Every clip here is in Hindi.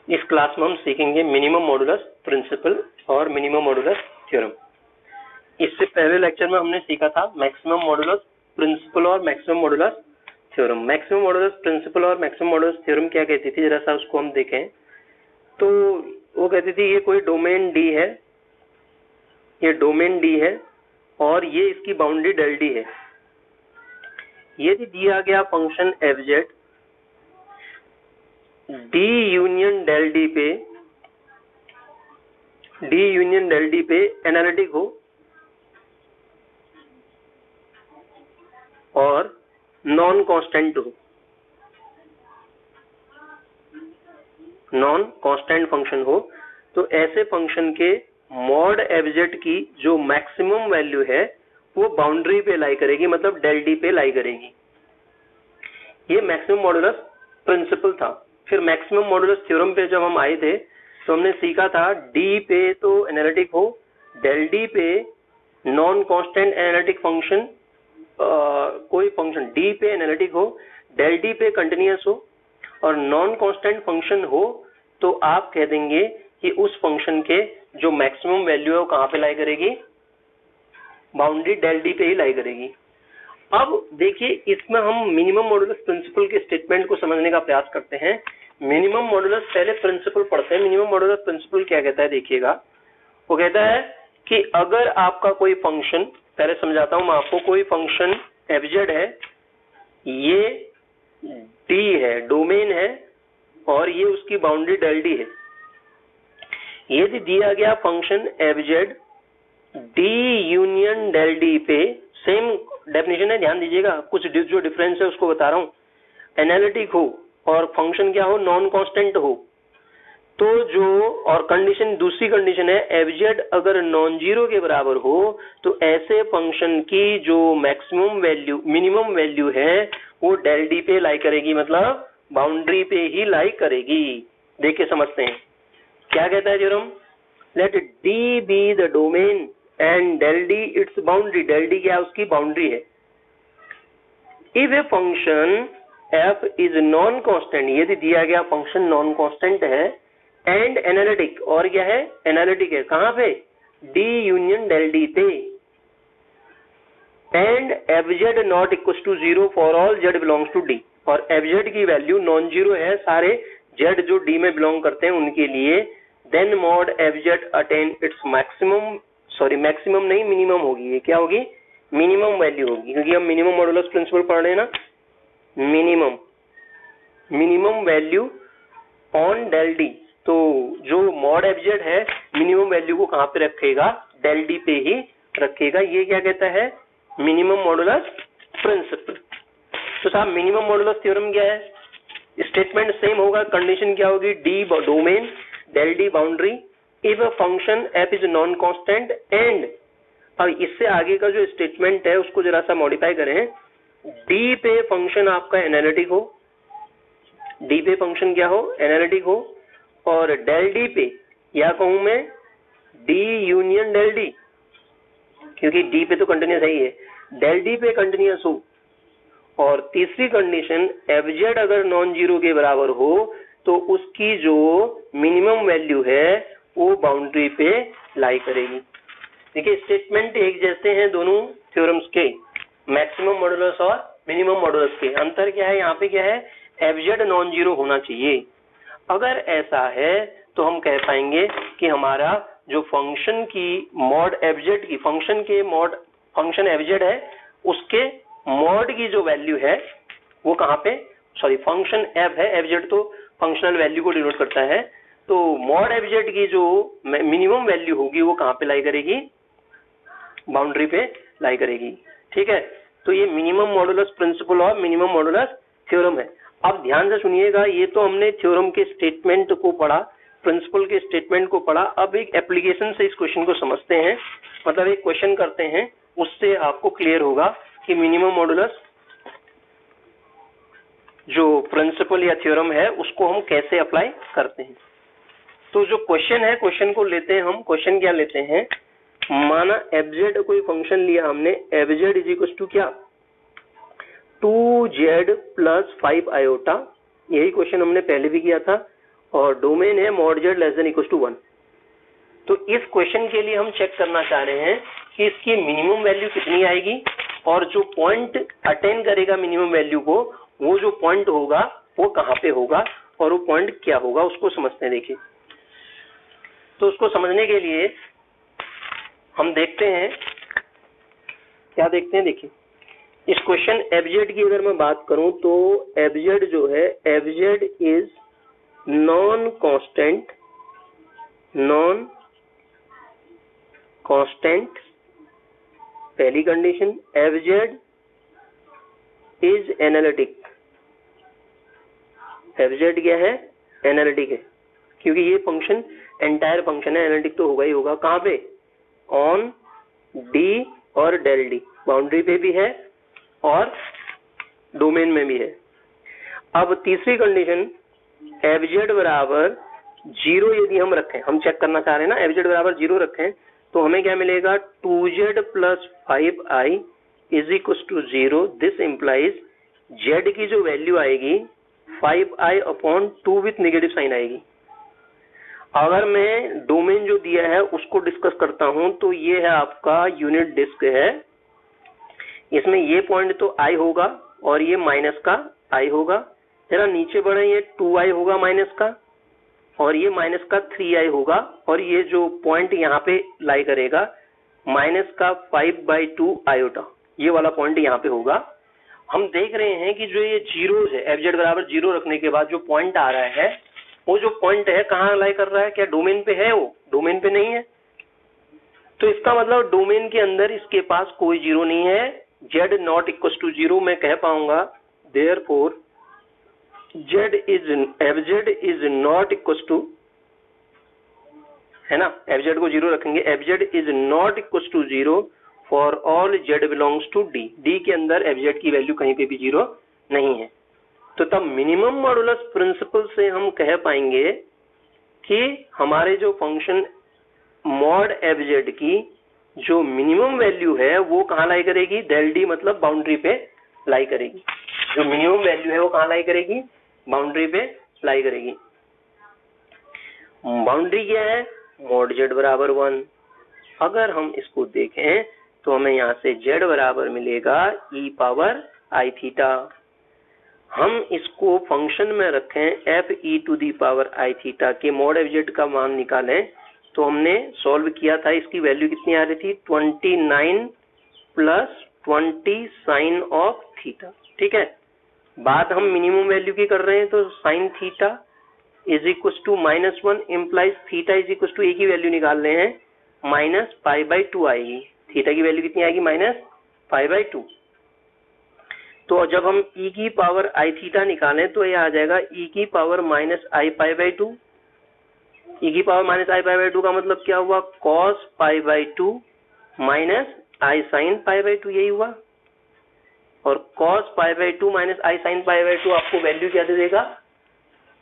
इस क्लास में हम सीखेंगे मिनिमम मॉडुलस प्रिंसिपल और मिनिमम मॉडुलस थ्योरम। इससे पहले लेक्चर में हमने सीखा था मैक्सिमम मॉडुलस प्रिंसिपल और maximum modulus theorem. Maximum modulus principle और मैक्सिमम मॉडुलस थ्योरम क्या कहती थी, जरा सा उसको हम देखें। तो वो कहती थी ये कोई डोमेन डी है, ये डोमेन डी है और ये इसकी बाउंड्री डेल डी है। यदि दिया गया function F Z D union del D पे एनालिटिक हो और नॉन कांस्टेंट हो, नॉन कांस्टेंट फंक्शन हो, तो ऐसे फंक्शन के मॉड एफ जेड की जो मैक्सिमम वैल्यू है वो बाउंड्री पे लाई करेगी, मतलब डेल डी पे लाई करेगी। ये मैक्सिमम मॉडुलस प्रिंसिपल था। फिर मैक्सिमम मॉडुलस थ्योरम पे जब हम आए थे तो हमने सीखा था डी पे तो एनालिटिक हो, डेल डी पे नॉन कांस्टेंट एनालिटिक फंक्शन, कोई फंक्शन डी पे एनालिटिक हो, डेल डी पे कंटिन्यूअस हो और नॉन कांस्टेंट फंक्शन हो, तो आप कह देंगे कि उस फंक्शन के जो मैक्सिमम वैल्यू है वो कहाँ पे लाई करेगी, बाउंड्री डेल डी पे ही लाई करेगी। अब देखिए इसमें हम मिनिमम मॉडुलस प्रिंसिपल के स्टेटमेंट को समझने का प्रयास करते हैं। मिनिमम मॉडुलस पहले प्रिंसिपल पढ़ते हैं। मिनिमम मॉडुलस प्रिंसिपल क्या कहता है, देखिएगा। वो कहता है कि अगर आपका कोई फंक्शन, पहले समझाता हूं मैं आपको, कोई फंक्शन एफ जेड है, ये डी है, डोमेन है और ये उसकी बाउंड्री डेल डी है। यदि दिया गया function F Z D union del D पे, सेम डेफिनेशन है, ध्यान दीजिएगा, कुछ जो डिफरेंस है उसको बता रहा हूं, एनालिटिक हो और फंक्शन क्या हो, नॉन कांस्टेंट हो, तो जो, और कंडीशन, दूसरी कंडीशन है एफ जेड अगर नॉन जीरो के बराबर हो तो ऐसे फंक्शन की जो मैक्सिमम वैल्यू, मिनिमम वैल्यू है वो डेल डी पे लाई करेगी, मतलब बाउंड्री पे ही लाई करेगी। देखिए समझते हैं क्या कहता है theorem. Let D be the domain and del D its boundary. Del D क्या है, उसकी बाउंड्री है। If a function F is non constant, यदि दिया गया फंक्शन नॉन कांस्टेंट है एंड एनालिटिक, और क्या है, एनालिटिक है, कहां पे, डी यूनियन डेल डी पे, and F Z not equal to zero for all Z belongs to D, और एफ जेड की वैल्यू नॉन जीरो है सारे जेड जो डी में बिलोंग करते हैं उनके लिए, then mod F Z attain its maximum, sorry maximum नहीं, मिनिमम होगी, ये क्या होगी, मिनिमम वैल्यू होगी, क्योंकि हम मिनिमम मॉडुलस प्रिंसिपल पढ़ रहे हैं ना। Minimum value on del D, तो जो मॉड एफ जेड है मिनिमम वैल्यू को कहां पे रखेगा, डेल डी पे ही रखेगा। ये क्या कहता है, मिनिमम मॉडुलस प्रिंसिपल। तो साहब मिनिमम मॉडुलस थ्योरम क्या है, स्टेटमेंट सेम होगा, कंडीशन क्या होगी, D domain del D boundary, if a function F is non constant and, अब इससे आगे का जो स्टेटमेंट है उसको जरा सा मॉडिफाई करें, डी पे फंक्शन आपका एनालिटिक हो, डी पे फंक्शन क्या हो, एनालिटिक हो, और डेल डी पे, या कहूं मैं डी यूनियन डेल डी, क्योंकि डी पे तो कंटिन्यूअस ही है, डेल डी पे कंटिन्यूअस हो, और तीसरी कंडीशन एफ जेड अगर नॉन जीरो के बराबर हो तो उसकी जो मिनिमम वैल्यू है वो बाउंड्री पे लाई करेगी। देखिए स्टेटमेंट एक जैसे हैं दोनों थ्योरम्स के, मैक्सिमम मॉडुलस और मिनिमम मॉडुलस के। अंतर क्या है, यहाँ पे क्या है, एफ जेड नॉन जीरो होना चाहिए। अगर ऐसा है तो हम कह पाएंगे कि हमारा जो फंक्शन की मॉड एफ जेड की, फंक्शन के मॉड, फंक्शन एफ जेड है उसके मॉड की जो वैल्यू है वो कहाँ पे, सॉरी फंक्शन एफ है, एफ जेड तो फंक्शनल वैल्यू को डिनोट करता है, तो मॉड एफ जेड की जो मिनिमम वैल्यू होगी वो कहाँ पे लाई करेगी, बाउंड्री पे लाई करेगी। ठीक है, तो ये मिनिमम मॉडुलस प्रिंसिपल और मिनिमम मॉडुलस थ्योरम है। अब ध्यान से सुनिएगा, ये तो हमने थ्योरम के स्टेटमेंट को पढ़ा, प्रिंसिपल के स्टेटमेंट को पढ़ा। अब एक एप्लीकेशन से इस क्वेश्चन को समझते हैं, मतलब एक क्वेश्चन करते हैं, उससे आपको क्लियर होगा कि मिनिमम मॉडुलस जो प्रिंसिपल या थ्योरम है उसको हम कैसे अप्लाई करते हैं। तो जो क्वेश्चन है, क्वेश्चन को लेते हैं हम। क्वेश्चन क्या लेते हैं, माना एफ जेड कोई फंक्शन लिया हमने, F Z is equal to क्या, 2z + 5 आयोटा, यही क्वेश्चन हमने पहले भी किया था, और डोमेन है mod Z less than equal to 1। तो इस क्वेश्चन के लिए हम चेक करना चाह रहे हैं कि इसकी मिनिमम वैल्यू कितनी आएगी और जो पॉइंट अटेन करेगा मिनिमम वैल्यू को, वो जो पॉइंट होगा वो कहाँ पे होगा और वो पॉइंट क्या होगा, उसको समझते हैं। देखिए, तो उसको समझने के लिए हम देखते हैं, क्या देखते हैं, देखिए इस क्वेश्चन एफजेड की अगर मैं बात करूं तो एफजेड जो है, एफजेड इज नॉन कांस्टेंट पहली condition. F Z is analytic, F Z क्या है, एनालिटिक है, क्योंकि ये फंक्शन एंटायर फंक्शन है, एनालिटिक तो होगा ही होगा। कहाँ पे, ऑन डी और डेल डी, बाउंड्री पे भी है और डोमेन में भी है। अब तीसरी कंडीशन, एफजेड बराबर 0 यदि हम रखें, हम चेक करना चाह रहे हैं ना, एफजेड बराबर 0 रखें तो हमें क्या मिलेगा, 2z plus 5i is equal to 0। This implies z की जो वैल्यू आएगी 5i upon 2 with negative sign आएगी। अगर मैं डोमेन जो दिया है उसको डिस्कस करता हूं तो ये है आपका यूनिट डिस्क है, इसमें ये पॉइंट तो i होगा और ये माइनस का i होगा, जरा नीचे बढ़े ये 2i होगा माइनस का, और ये माइनस का 3i होगा, और ये जो पॉइंट यहाँ पे लाई करेगा माइनस का 5/2 आयोटा, ये वाला पॉइंट यहाँ पे होगा। हम देख रहे हैं कि जो ये जीरो है, एफजेड बराबर 0 रखने के बाद जो पॉइंट आ रहा है, वो जो पॉइंट है कहाँ लाई कर रहा है, क्या डोमेन पे है, वो डोमेन पे नहीं है। तो इसका मतलब डोमेन के अंदर इसके पास कोई जीरो नहीं है, z नॉट इक्वल टू 0 मैं कह पाऊंगा। Therefore fz is not equal to, है ना, fz को 0 रखेंगे, fz is not equal to 0 for all z belongs to d, d के अंदर fz की वैल्यू कहीं पे भी 0 नहीं है। तो तब मिनिमम मॉडुलस प्रिंसिपल से हम कह पाएंगे कि हमारे जो फंक्शन मॉड fz की जो मिनिमम वैल्यू है वो कहाँ लाई करेगी, डेल डी मतलब बाउंड्री पे लाई करेगी। जो मिनिमम वैल्यू है वो कहाँ लाई करेगी, बाउंड्री पे लाई करेगी। बाउंड्री क्या है, मॉड जेड बराबर 1। अगर हम इसको देखें तो हमें यहाँ से z बराबर मिलेगा e पावर आई थीटा। हम इसको फंक्शन में रखें f e to the power i theta के मॉड एफजेड का मान निकालें तो हमने सॉल्व किया था, इसकी वैल्यू कितनी आ रही थी, 29 प्लस 20 साइन ऑफ थीटा। ठीक है, बात हम मिनिमम वैल्यू की कर रहे हैं, तो sine theta is equal to -1 implies theta is equal to, A की वैल्यू निकाल रहे हैं, -π/2 आएगी। थीटा की वैल्यू कितनी आएगी, -π/2। तो जब हम e की पावर आई थीटा निकालें तो ये आ जाएगा e की पावर -i/2। e की पावर -i/2 का मतलब क्या हुआ, cos π/2 माइनस i sin π/2, यही हुआ। और cos π/2 माइनस i sin π/2 आपको वैल्यू क्या दे देगा,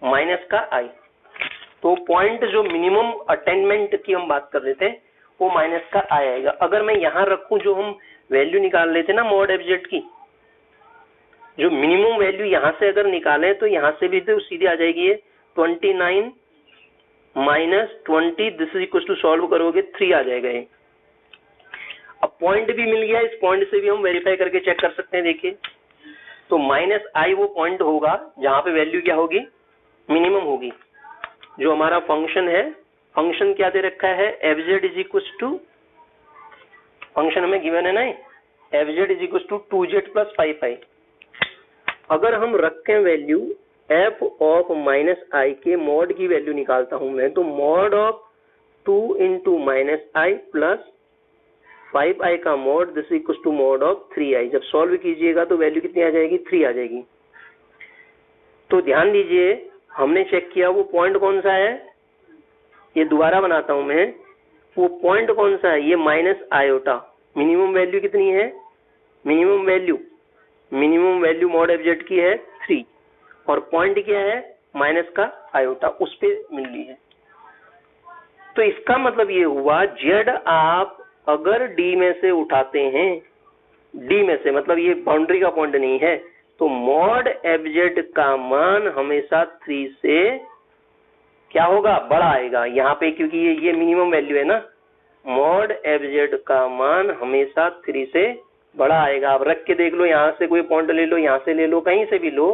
माइनस का i। तो पॉइंट जो मिनिमम अटेनमेंट की हम बात कर रहे थे वो माइनस का i आएगा। अगर मैं यहाँ रखूं, जो हम वैल्यू निकाल रहे थे ना मॉड एफजेड की, जो मिनिमम वैल्यू यहाँ से अगर निकालें तो यहाँ से भी तो सीधी आ जाएगी ये 29 minus 20, this is equal to, solve करोगे 3 आ जाएगा ये। अब पॉइंट भी मिल गया, इस पॉइंट से भी हम वेरीफाई करके चेक कर सकते हैं। देखिए, तो -i वो पॉइंट होगा जहां पे वैल्यू क्या होगी, मिनिमम होगी। जो हमारा फंक्शन है, फंक्शन क्या दे रखा है, fz is equal to, function हमें गिवन है ना, fz is equal to 2z plus 5i। अगर हम रखें वैल्यू f ऑफ -i के मॉड की वैल्यू निकालता हूं मैं, तो mod of 2 into -i plus 5i का mod, this equal to mod of 3i। जब सॉल्व कीजिएगा तो वैल्यू कितनी आ जाएगी, 3 आ जाएगी। तो ध्यान दीजिए, हमने चेक किया वो पॉइंट कौन सा है, ये दोबारा बनाता हूं मैं, वो पॉइंट कौन सा है, ये माइनस आयोटा। मिनिमम वैल्यू कितनी है, मिनिमम वैल्यू मॉड एफजेड की है 3, और पॉइंट क्या है, माइनस का आयोटा, उस पे मिल रही है। तो इसका मतलब ये हुआ, जेड आप अगर डी में से उठाते हैं, डी में से मतलब ये बाउंड्री का पॉइंट नहीं है, तो मॉड एफजेड का मान हमेशा 3 से क्या होगा, बड़ा आएगा यहाँ पे, क्योंकि ये मिनिमम वैल्यू है ना, मॉड एफजेड का मान हमेशा 3 से बड़ा आएगा। आप रख के देख लो, यहाँ से कोई पॉइंट ले लो, यहाँ से ले लो, कहीं से भी लो,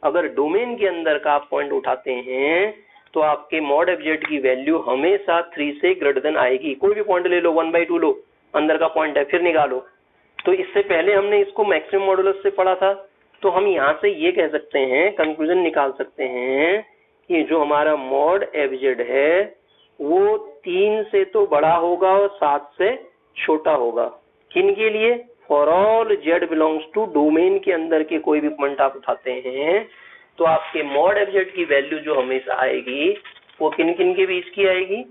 अगर डोमेन के अंदर का आप पॉइंट उठाते हैं तो आपके मॉड एफजेड की वैल्यू हमेशा 3 से ग्रेटर देन आएगी। कोई भी पॉइंट ले लो, 1/2 लो, अंदर का पॉइंट है, फिर निकालो। तो इससे पहले हमने इसको मैक्सिमम मॉडुलस से पढ़ा था, तो हम यहाँ से ये कह सकते हैं, कंक्लूजन निकाल सकते हैं कि जो हमारा मॉड एफजेड है वो 3 से तो बड़ा होगा और 7 से छोटा होगा। किन के लिए? For all Z belongs to domain के अंदर के कोई भी पॉइंट आप उठाते हैं तो आपके मॉड एफजेड की वैल्यू जो हमेशा आएगी वो किन किन के बीच की आएगी?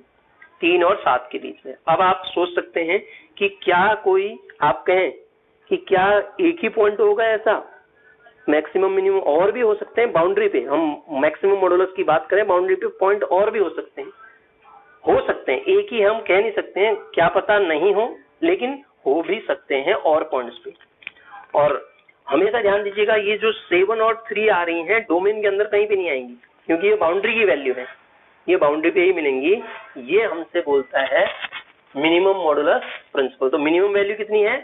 3 और 7 के बीच में। अब आप सोच सकते हैं कि क्या कोई, आप कहें कि क्या एक ही पॉइंट होगा ऐसा? मैक्सिमम मिनिमम और भी हो सकते हैं बाउंड्री पे, हम मैक्सिमम मॉडुलस की बात करें, बाउंड्री पे पॉइंट और भी हो सकते हैं, एक ही हम कह नहीं सकते हैं, क्या पता नहीं हो, लेकिन हो भी सकते हैं और पॉइंट्स पे। और हमेशा ध्यान दीजिएगा, ये जो 7 और 3 आ रही हैं डोमेन के अंदर कहीं पे नहीं आएंगी, क्योंकि ये बाउंड्री की वैल्यू है, ये बाउंड्री पे ही मिलेंगी। ये हमसे बोलता है मिनिमम मॉडुलस प्रिंसिपल। तो मिनिमम वैल्यू कितनी है?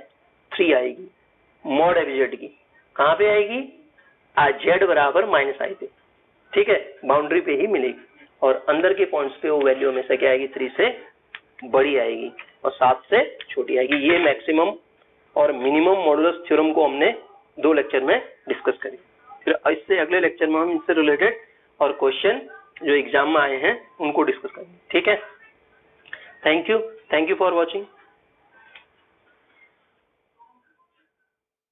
3 आएगी मॉड एफजेड की। कहाँ पे आएगी? जेड बराबर -i पे, ठीक है, बाउंड्री पे ही मिलेगी। और अंदर के पॉइंट्स पे वो वैल्यू हमेशा क्या आएगी? 3 से बड़ी आएगी और 7 से छोटी आएगी। ये मैक्सिमम और मिनिमम मॉडुलस थ्योरम को हमने 2 लेक्चर में डिस्कस करी। फिर इससे अगले लेक्चर में हम इससे रिलेटेड और क्वेश्चन जो एग्जाम में आए हैं उनको डिस्कस करेंगे, ठीक है। Thank you for watching.